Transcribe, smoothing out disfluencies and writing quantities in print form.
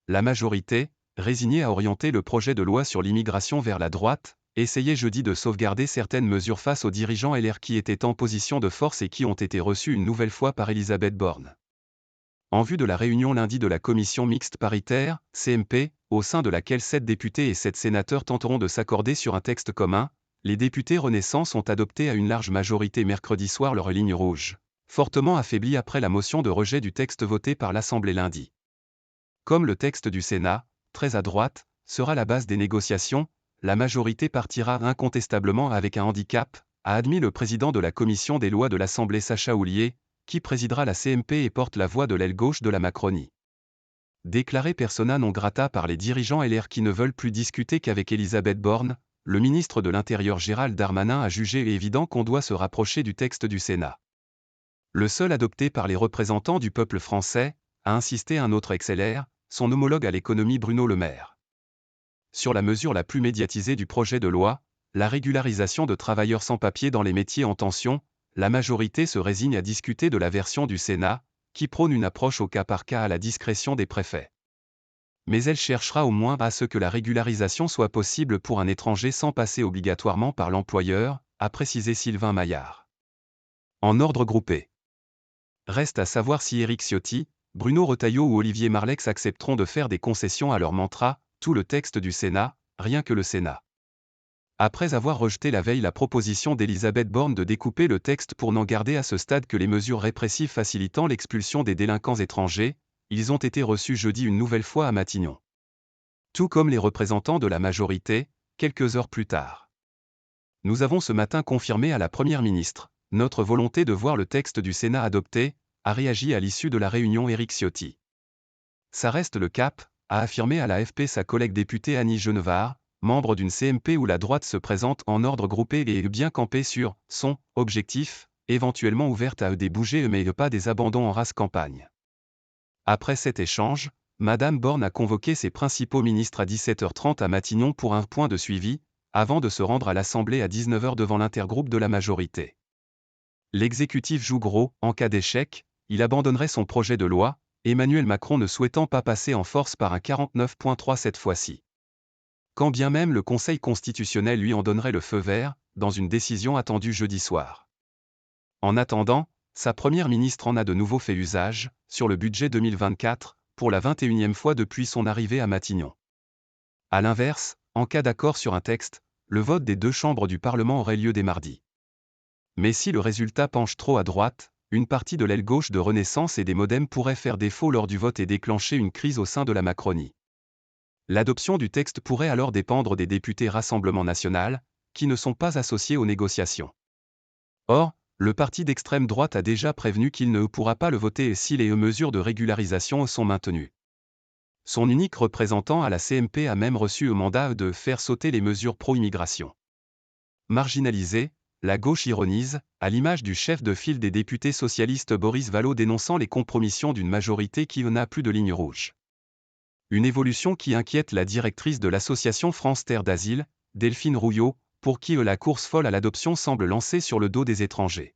la majorité, résignée à orienter le projet de loi sur l'immigration vers la droite, essayait jeudi de sauvegarder certaines mesures face aux dirigeants LR qui étaient en position de force et qui ont été reçus une nouvelle fois par Elisabeth Borne. En vue de la réunion lundi de la commission mixte paritaire, CMP, au sein de laquelle 7 députés et 7 sénateurs tenteront de s'accorder sur un texte commun, les députés Renaissance ont adopté à une large majorité mercredi soir leur ligne rouge, fortement affaiblie après la motion de rejet du texte voté par l'Assemblée lundi. Comme le texte du Sénat, très à droite, sera la base des négociations, la majorité partira incontestablement avec un handicap, a admis le président de la commission des lois de l'Assemblée Sacha Houlié, qui présidera la CMP et porte la voix de l'aile gauche de la Macronie. Déclaré persona non grata par les dirigeants LR qui ne veulent plus discuter qu'avec Elisabeth Borne, le ministre de l'Intérieur Gérald Darmanin a jugé évident qu'on doit se rapprocher du texte du Sénat. Le seul adopté par les représentants du peuple français, a insisté un autre ex-LR, son homologue à l'économie Bruno Le Maire. Sur la mesure la plus médiatisée du projet de loi, la régularisation de travailleurs sans papier dans les métiers en tension, la majorité se résigne à discuter de la version du Sénat, qui prône une approche au cas par cas à la discrétion des préfets. Mais elle cherchera au moins à ce que la régularisation soit possible pour un étranger sans passer obligatoirement par l'employeur, a précisé Sylvain Maillard. En ordre groupé. Reste à savoir si Éric Ciotti, Bruno Retailleau ou Olivier Marleix accepteront de faire des concessions à leur mantra, tout le texte du Sénat, rien que le Sénat. Après avoir rejeté la veille la proposition d'Elisabeth Borne de découper le texte pour n'en garder à ce stade que les mesures répressives facilitant l'expulsion des délinquants étrangers, ils ont été reçus jeudi une nouvelle fois à Matignon. Tout comme les représentants de la majorité, quelques heures plus tard. Nous avons ce matin confirmé à la Première ministre notre volonté de voir le texte du Sénat adopté, a réagi à l'issue de la réunion Éric Ciotti. Ça reste le cap, a affirmé à l'AFP sa collègue députée Annie Genevard, membre d'une CMP où la droite se présente en ordre groupé et est bien campée sur son objectif, éventuellement ouverte à des bougées mais pas des abandons en race campagne. Après cet échange, Madame Borne a convoqué ses principaux ministres à 17h30 à Matignon pour un point de suivi, avant de se rendre à l'Assemblée à 19h devant l'intergroupe de la majorité. L'exécutif joue gros, en cas d'échec, il abandonnerait son projet de loi, Emmanuel Macron ne souhaitant pas passer en force par un 49.3 cette fois-ci. Quand bien même le Conseil constitutionnel lui en donnerait le feu vert, dans une décision attendue jeudi soir. En attendant, sa première ministre en a de nouveau fait usage, sur le budget 2024, pour la 21e fois depuis son arrivée à Matignon. A l'inverse, en cas d'accord sur un texte, le vote des deux chambres du Parlement aurait lieu dès mardi. Mais si le résultat penche trop à droite, une partie de l'aile gauche de Renaissance et des Modems pourrait faire défaut lors du vote et déclencher une crise au sein de la Macronie. L'adoption du texte pourrait alors dépendre des députés Rassemblement National, qui ne sont pas associés aux négociations. Or, le parti d'extrême droite a déjà prévenu qu'il ne pourra pas le voter si les mesures de régularisation sont maintenues. Son unique représentant à la CMP a même reçu le mandat de faire sauter les mesures pro-immigration. Marginalisé, la gauche ironise, à l'image du chef de file des députés socialistes Boris Vallaud dénonçant les compromissions d'une majorité qui n'a plus de ligne rouge. Une évolution qui inquiète la directrice de l'association France Terre d'Asile, Delphine Rouillot, pour qui la course folle à l'adoption semble lancée sur le dos des étrangers.